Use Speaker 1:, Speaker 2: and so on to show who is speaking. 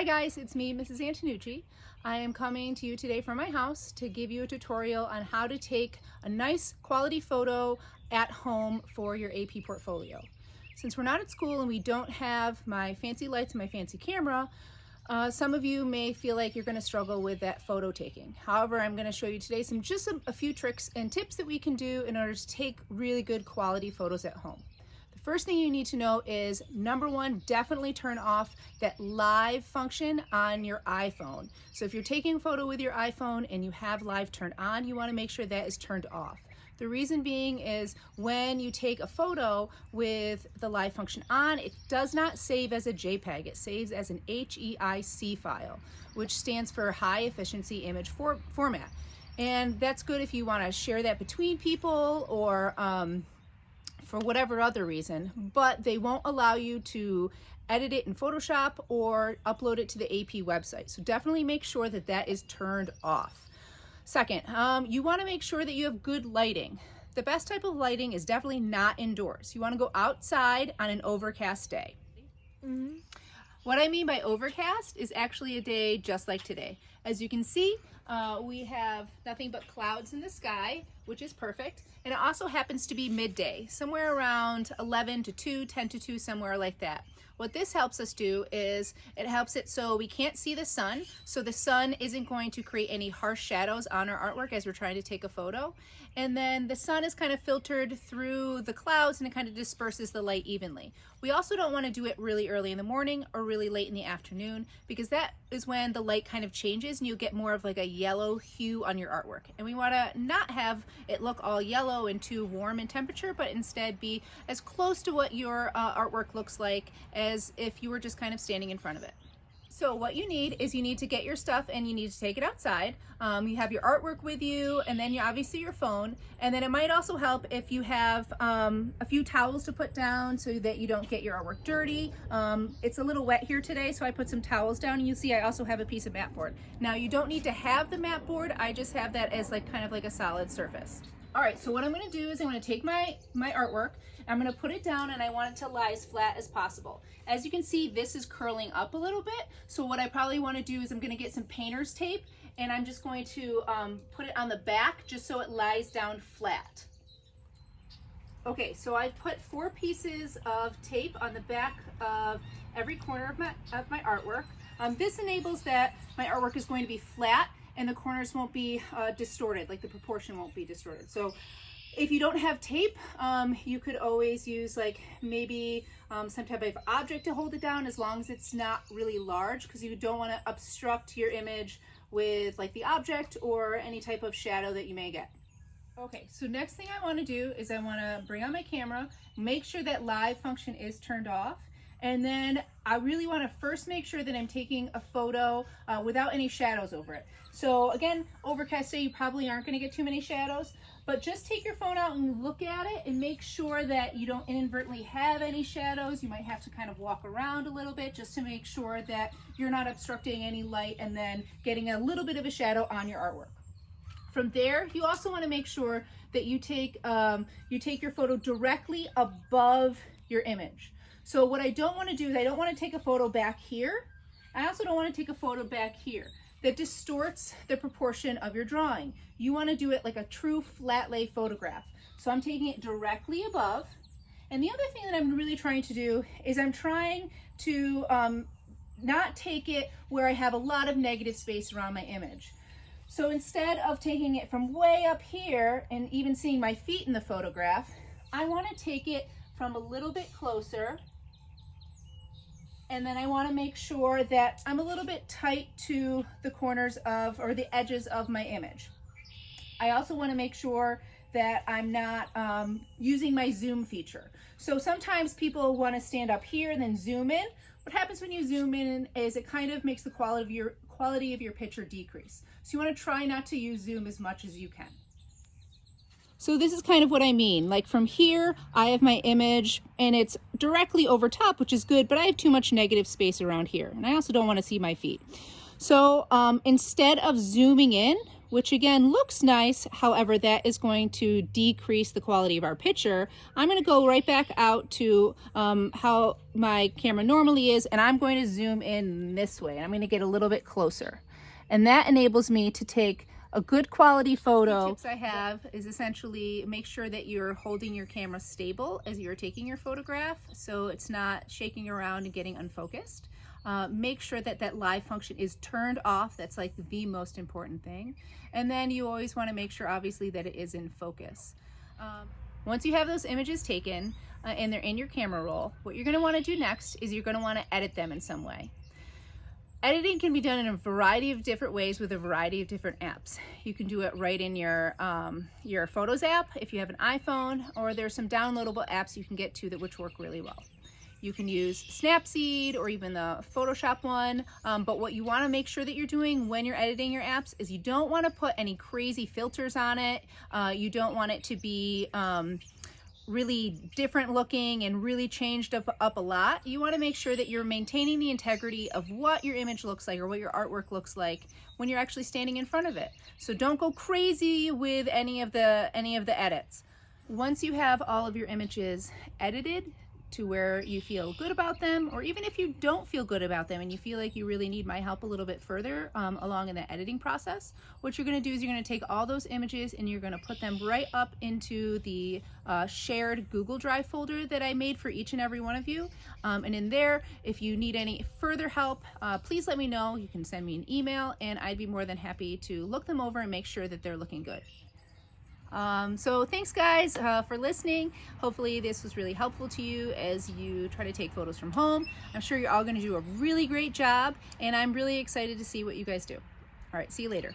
Speaker 1: Hi guys, it's me, Mrs. Antonucci. I am coming to you today from my house to give you a tutorial on how to take a nice quality photo at home for your AP portfolio. Since we're not at school and we don't have my fancy lights and my fancy camera, some of you may feel like you're going to struggle with that photo taking. However, I'm going to show you today a few tricks and tips that we can do in order to take really good quality photos at home. First thing you need to know is, number one, definitely turn off that live function on your iPhone. So if you're taking a photo with your iPhone and you have live turned on, you want to make sure that is turned off. The reason being is when you take a photo with the live function on, it does not save as a JPEG. It saves as an HEIC file, which stands for high efficiency image format. And that's good if you want to share that between people or for whatever other reason, but they won't allow you to edit it in Photoshop or upload it to the AP website. So definitely make sure that that is turned off. Second, you want to make sure that you have good lighting. The best type of lighting is definitely not indoors. You want to go outside on an overcast day. What I mean by overcast is actually a day just like today. As you can see, we have nothing but clouds in the sky, which is perfect. And it also happens to be midday, somewhere around 11 to 2, 10 to 2, somewhere like that. What this helps us do is it helps it so we can't see the sun, so the sun isn't going to create any harsh shadows on our artwork as we're trying to take a photo. And then the sun is kind of filtered through the clouds and it kind of disperses the light evenly. We also don't want to do it really early in the morning or really late in the afternoon, because that is when the light kind of changes and you get more of like a yellow hue on your artwork. And we want to not have it look all yellow and too warm in temperature, but instead be as close to what your artwork looks like as if you were just kind of standing in front of it. So what you need is you need to get your stuff and you need to take it outside. You have your artwork with you, and then obviously your phone, and then it might also help if you have a few towels to put down so that you don't get your artwork dirty. It's a little wet here today, so I put some towels down, and you see I also have a piece of mat board. Now you don't need to have the mat board, I just have that as like kind of like a solid surface. All right, so what I'm going to do is I'm going to take my artwork, I'm going to put it down, and I want it to lie as flat as possible. As you can see, this is curling up a little bit, so what I probably want to do is I'm going to get some painter's tape, and I'm just going to put it on the back just so it lies down flat. Okay, so I've put 4 pieces of tape on the back of every corner of my artwork. This enables that my artwork is going to be flat and the corners won't be distorted, like the proportion won't be distorted. So if you don't have tape, you could always use like maybe some type of object to hold it down, as long as it's not really large, because you don't want to obstruct your image with like the object or any type of shadow that you may get. Okay, so next thing I want to do is I want to bring on my camera, make sure that live function is turned off. And then I really want to first make sure that I'm taking a photo without any shadows over it. So again, overcast day, you probably aren't going to get too many shadows, but just take your phone out and look at it and make sure that you don't inadvertently have any shadows. You might have to kind of walk around a little bit just to make sure that you're not obstructing any light and then getting a little bit of a shadow on your artwork. From there, you also want to make sure that you take your photo directly above your image. So what I don't want to do is I don't want to take a photo back here. I also don't want to take a photo back here. That distorts the proportion of your drawing. You want to do it like a true flat lay photograph. So I'm taking it directly above. And the other thing that I'm really trying to do is I'm trying to not take it where I have a lot of negative space around my image. So instead of taking it from way up here and even seeing my feet in the photograph, I want to take it from a little bit closer, and then I want to make sure that I'm a little bit tight to the corners of, or the edges of my image. I also want to make sure that I'm not using my zoom feature. So sometimes people want to stand up here and then zoom in. What happens when you zoom in is it kind of makes the quality of your picture decrease. So you want to try not to use zoom as much as you can. So this is kind of what I mean. Like from here, I have my image and it's directly over top, which is good, but I have too much negative space around here. And I also don't want to see my feet. So instead of zooming in, which again looks nice. However, that is going to decrease the quality of our picture. I'm going to go right back out to how my camera normally is, and I'm going to zoom in this way, and I'm going to get a little bit closer. And that enables me to take a good quality photo. The tips I have is essentially make sure that you're holding your camera stable as you're taking your photograph, so it's not shaking around and getting unfocused. Make sure that that live function is turned off. That's like the most important thing. And then you always want to make sure, obviously, that it is in focus. Once you have those images taken and they're in your camera roll, what you're going to want to do next is you're going to want to edit them in some way. Editing can be done in a variety of different ways with a variety of different apps. You can do it right in your Photos app if you have an iPhone, or there's some downloadable apps you can get to that which work really well. You can use Snapseed or even the Photoshop one, but what you want to make sure that you're doing when you're editing your apps is you don't want to put any crazy filters on it. You don't want it to be really different looking and really changed up a lot. You want to make sure that you're maintaining the integrity of what your image looks like or what your artwork looks like when you're actually standing in front of it. So don't go crazy with any of the edits. Once you have all of your images edited to where you feel good about them, or even if you don't feel good about them and you feel like you really need my help a little bit further along in the editing process, what you're going to do is you're going to take all those images and you're going to put them right up into the shared Google Drive folder that I made for each and every one of you. And in there, if you need any further help, please let me know. You can send me an email and I'd be more than happy to look them over and make sure that they're looking good. So thanks guys for listening. Hopefully this was really helpful to you as you try to take photos from home. I'm sure you're all going to do a really great job, and I'm really excited to see what you guys do. All right, see you later.